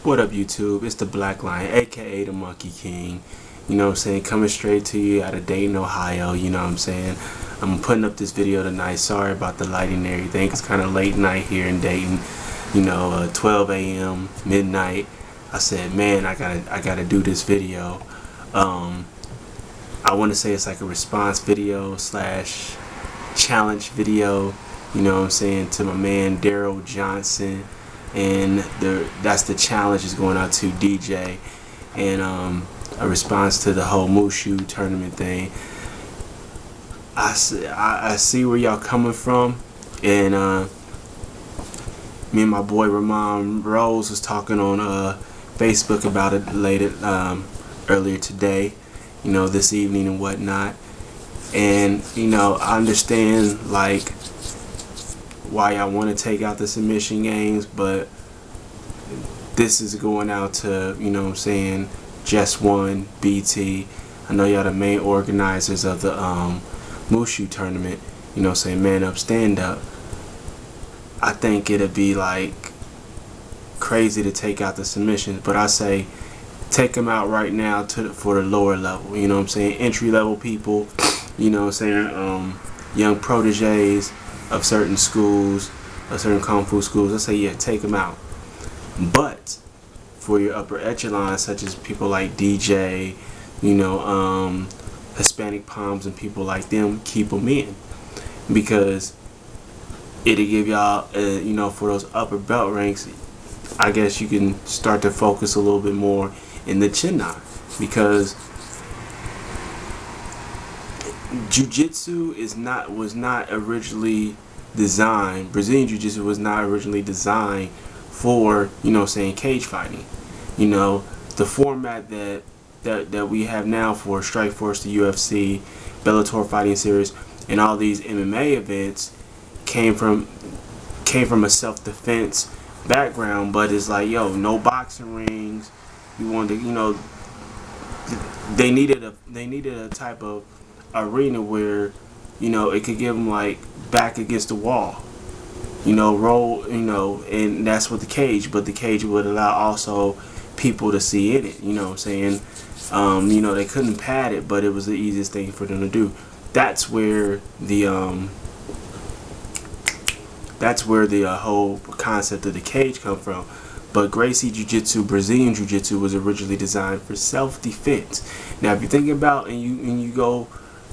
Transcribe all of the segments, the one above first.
What up, YouTube? It's the Black Lion, aka the Monkey King. You know what I'm saying? Coming straight to you out of Dayton, Ohio. You know what I'm saying? I'm putting up this video tonight. Sorry about the lighting and everything. It's kind of late night here in Dayton. You know, 12 a.m. midnight. I said, man, I gotta do this video. I want to say it's like a response video slash challenge video. You know what I'm saying, to my man Daryl Johnson. And that's the challenge is going out to DJ, and a response to the whole Mushu tournament thing. I see where y'all coming from, and me and my boy Ramon Rose was talking on Facebook about it earlier today, you know, this evening and whatnot. And you know, I understand like why y'all want to take out the submission games, but this is going out to, you know what I'm saying, Just One, BT. I know y'all the main organizers of the Mushu tournament, you know what I'm saying, ManUp StandUp. I think it'd be like crazy to take out the submissions, but I say take them out right now for the lower level, you know what I'm saying, entry level people, you know what I'm saying, young proteges of certain schools, of certain kung fu schools. I say, yeah, take them out. But for your upper echelon, such as people like DJ, you know, Hispanic Palms and people like them, keep them in, because it'll give y'all, you know, for those upper belt ranks, I guess you can start to focus a little bit more in the Chinna, because Jiu-Jitsu was not originally designed. Brazilian Jiu-Jitsu was not originally designed for, you know, saying cage fighting. You know, the format that we have now for Strikeforce, the UFC, Bellator fighting series, and all these MMA events came from a self-defense background. But it's like, yo, no boxing rings. You wanted to, you know, they needed a type of arena where, you know, it could give them like back against the wall, you know, roll, you know, and that's what the cage, but the cage would allow also people to see in it, you know what I'm saying. You know, they couldn't pad it, but it was the easiest thing for them to do. That's where the whole concept of the cage come from. But Gracie Jiu-Jitsu, Brazilian Jiu-Jitsu, was originally designed for self-defense. Now, if you think about and you go,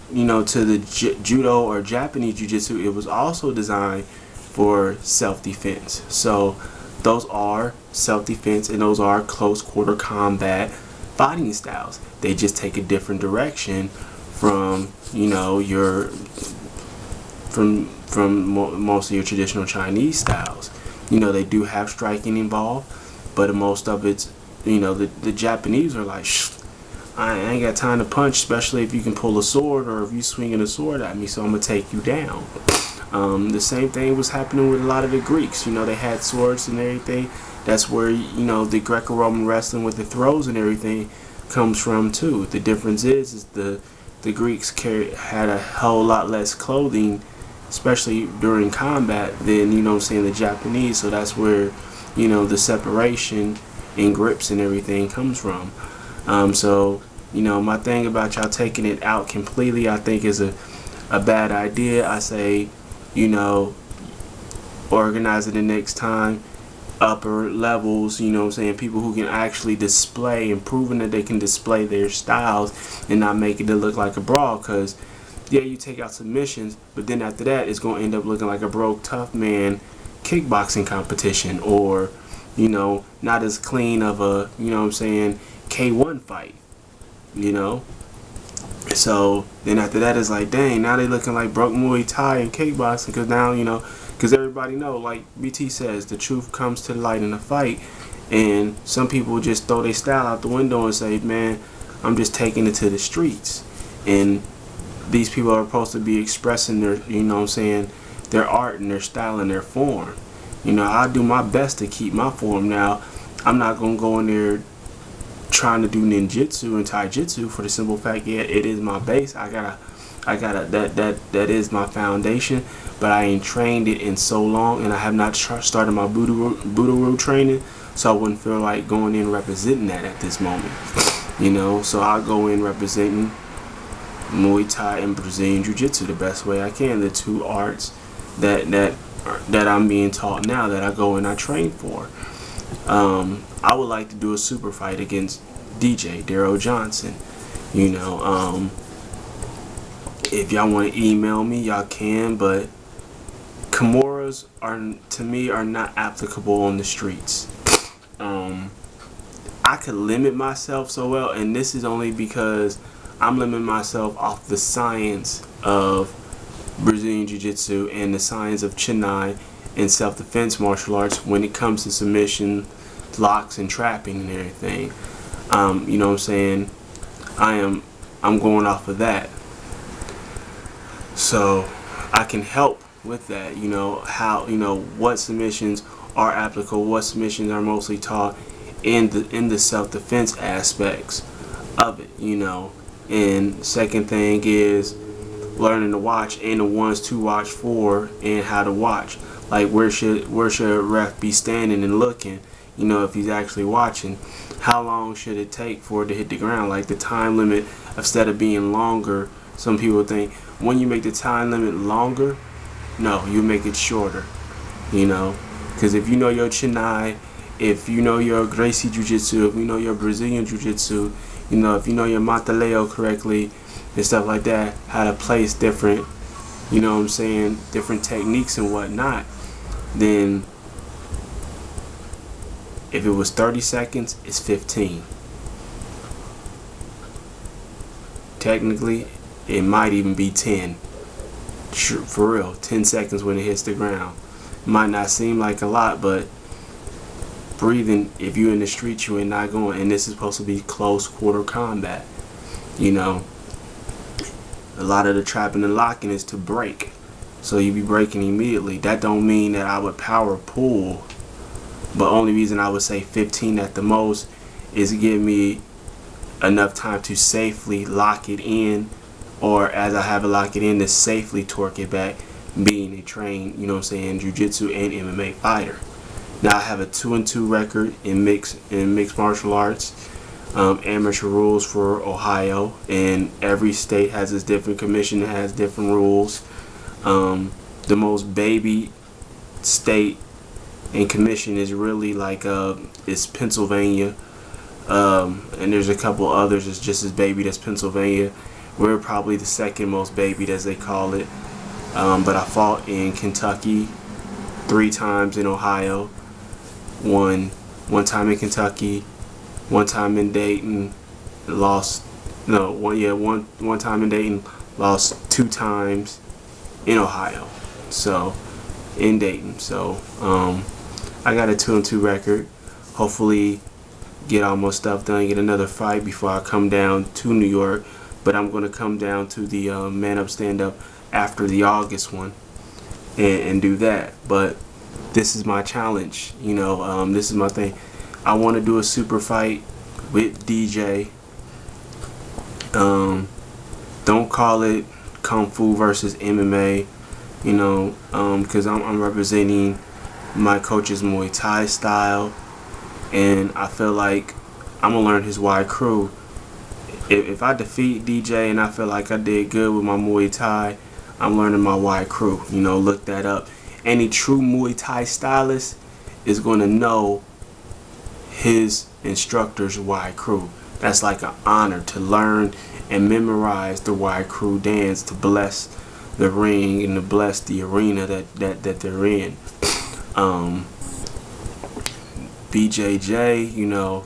you know, to the judo or Japanese Jiu-Jitsu, it was also designed for self-defense. So those are self-defense, and those are close quarter combat fighting styles. They just take a different direction from, you know, from most of your traditional Chinese styles. You know, they do have striking involved, but most of it's, you know, the Japanese are like, shh, I ain't got time to punch, especially if you can pull a sword or if you swinging a sword at me, so I'm gonna take you down. The same thing was happening with a lot of the Greeks. You know, they had swords and everything. That's where, you know, the Greco-Roman wrestling with the throws and everything comes from too. The difference is the Greeks had a whole lot less clothing, especially during combat, than, you know what I'm saying, the Japanese. So that's where, you know, the separation in grips and everything comes from. So, you know, my thing about y'all taking it out completely, I think is a bad idea. I say, you know, organize it the next time. Upper levels, you know what I'm saying, people who can actually display and proving that they can display their styles and not make it look like a brawl. Because yeah, you take out submissions, but then after that it's going to end up looking like a broke tough man kickboxing competition, or, you know, not as clean of a, you know what I'm saying, K1 fight, you know. So then after that it's like, dang, now they looking like broke Muay Thai and kickboxing, because now, you know, because everybody know, like BT says, the truth comes to the light in a fight, and some people just throw their style out the window and say, man, I'm just taking it to the streets. And these people are supposed to be expressing their, you know what I'm saying, their art and their style and their form. You know, I do my best to keep my form. Now, I'm not gonna go in there trying to do ninjutsu and taijutsu for the simple fact, yeah, it is my base. I gotta that is my foundation, but I ain't trained it in so long, and I have not started my Budo training, so I wouldn't feel like going in representing that at this moment. You know, so I go in representing Muay Thai and Brazilian Jiu-Jitsu the best way I can, the two arts that I'm being taught now, that I go and I train for. I would like to do a super fight against DJ Daryl Johnson. You know, if y'all want to email me, y'all can, but Kimuras to me are not applicable on the streets. I could limit myself so well, and this is only because I'm limiting myself off the science of Brazilian Jiu-Jitsu and the science of Chennai and self-defense martial arts when it comes to submission, locks, and trapping and everything. You know what I'm saying? I'm going off of that, so I can help with that. You know how, you know, what submissions are applicable, what submissions are mostly taught in the self-defense aspects of it. You know, and second thing is learning to watch and the ones to watch for and how to watch. Like where should a ref be standing and looking? You know, if he's actually watching, how long should it take for it to hit the ground? Like the time limit, instead of being longer, some people think when you make the time limit longer, no, you make it shorter. You know, because if you know your Chennai, if you know your Gracie Jiu-Jitsu, if you know your Brazilian Jiu-Jitsu, you know, if you know your Mataleo correctly and stuff like that, how to place different, you know what I'm saying, different techniques and whatnot, then if it was 30 seconds, it's 15. Technically, it might even be 10. For real, 10 seconds when it hits the ground. Might not seem like a lot, but breathing, if you're in the street, you ain't not going, and this is supposed to be close quarter combat. You know, a lot of the trapping and locking is to break, so you be breaking immediately. That don't mean that I would power pull, but only reason I would say 15 at the most is to give me enough time to safely lock it in, or as I have it lock it in, to safely torque it back, being a trained, you know what I'm saying, jiu-jitsu and MMA fighter. Now I have a 2-2 record in mixed martial arts, amateur rules for Ohio, and every state has its different commission that has different rules. The most baby state and commission is really like it's Pennsylvania, and there's a couple others that's just as baby, that's Pennsylvania. We're probably the second most babied, as they call it. But I fought in Kentucky 3 times, in Ohio one time in Kentucky, 1 time in Dayton, lost, no, one time in Dayton, lost 2 times in Ohio, so in Dayton. So I got a 2-2 record. Hopefully get all my stuff done, get another fight before I come down to New York. But I'm going to come down to the ManUp StandUp after the August one and do that. But this is my challenge, you know, this is my thing. I want to do a super fight with DJ. Don't call it Kung Fu versus MMA, you know, because I'm representing my coach's Muay Thai style, and I feel like I'm going to learn his wide crew. If I defeat DJ and I feel like I did good with my Muay Thai, I'm learning my wide crew. You know, look that up. Any true Muay Thai stylist is going to know his instructor's wide crew. That's like an honor, to learn and memorize the wide crew dance, to bless the ring and to bless the arena that they're in. BJJ, you know,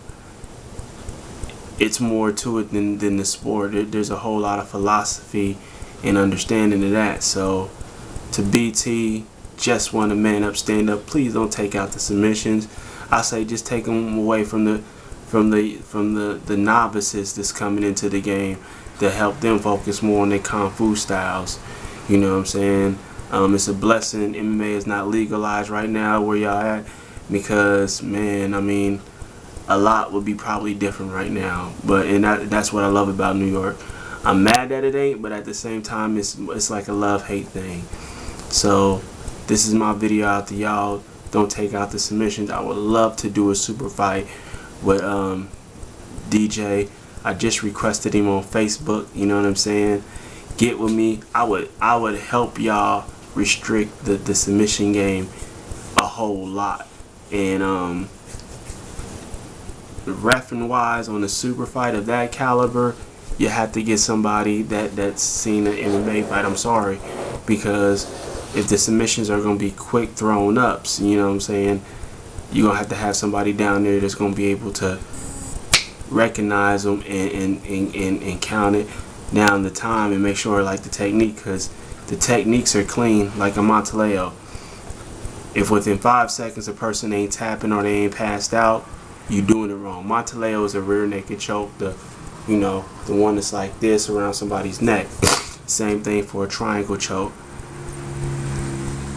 it's more to it than the sport. There's a whole lot of philosophy and understanding of that. So to BT, just want to man up, stand up. Please don't take out the submissions. I say just take them away from the novices that's coming into the game, to help them focus more on their Kung Fu styles. You know what I'm saying? It's a blessing MMA is not legalized right now where y'all at, because man, I mean, a lot would be probably different right now. But that's what I love about New York. I'm mad that it ain't, but at the same time, it's like a love-hate thing. So this is my video out to y'all. don't take out the submissions. I would love to do a super fight with DJ. I just requested him on Facebook. You know what I'm saying? Get with me. I would help y'all restrict the submission game a whole lot. And reffing wise, on the super fight of that caliber, you have to get somebody that's seen an MMA fight. I'm sorry, because if the submissions are going to be quick thrown ups, you know what I'm saying, you're going to have somebody down there that's going to be able to recognize them and count it down the time and make sure like the technique, because the techniques are clean like a Monteleo. If within 5 seconds a person ain't tapping or they ain't passed out, you doing it wrong. Monteleo is a rear naked choke, the one that's like this around somebody's neck. Same thing for a triangle choke.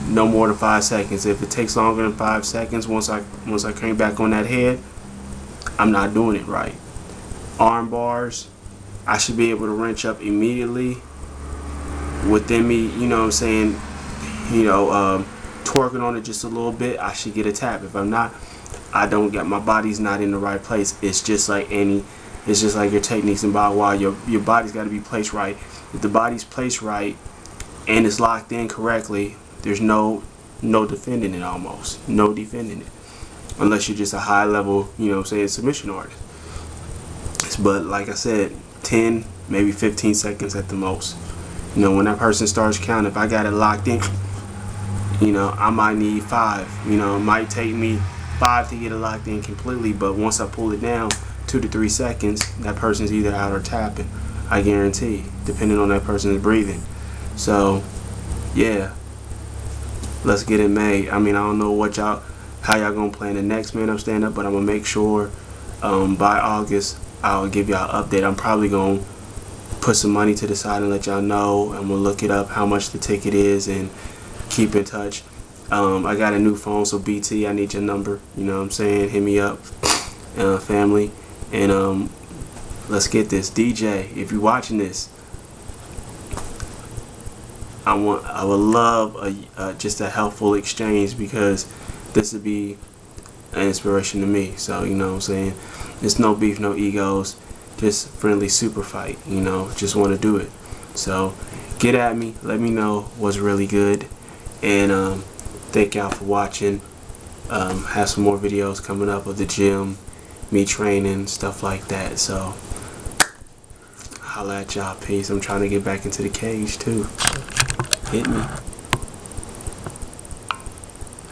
No more than 5 seconds. If it takes longer than 5 seconds, once I came back on that head, I'm not doing it right. Arm bars, I should be able to wrench up immediately within me, you know what I'm saying, twerking on it just a little bit, I should get a tap. If I'm not, I don't get, my body's not in the right place. It's just like your techniques in Bagua. Your body's got to be placed right. If the body's placed right and it's locked in correctly, there's no defending it, almost no defending it, unless you're just a high level, you know what I'm saying, submission artist. But like I said, 10 maybe 15 seconds at the most. When that person starts counting, if I got it locked in, I might need 5. It might take me 5 to get it locked in completely, but once I pull it down 2 to 3 seconds, that person's either out or tapping, I guarantee, depending on that person's breathing. So yeah, let's get it made. I don't know how y'all gonna plan the next ManUp Stand Up, but I'm gonna make sure by August I'll give y'all an update. I'm probably gonna put some money to the side and let y'all know, and we'll look it up how much the ticket is and keep in touch. I got a new phone, so BT, I need your number, you know what I'm saying, hit me up, family, and let's get this. DJ, if you're watching this, I would love just a helpful exchange, because this would be an inspiration to me. So you know what I'm saying, there's no beef, no egos, just friendly super fight, just want to do it. So get at me, let me know what's really good, and thank y'all for watching. Have some more videos coming up of the gym, me training, stuff like that. So holla at y'all. Peace. I'm trying to get back into the cage too. Hit me.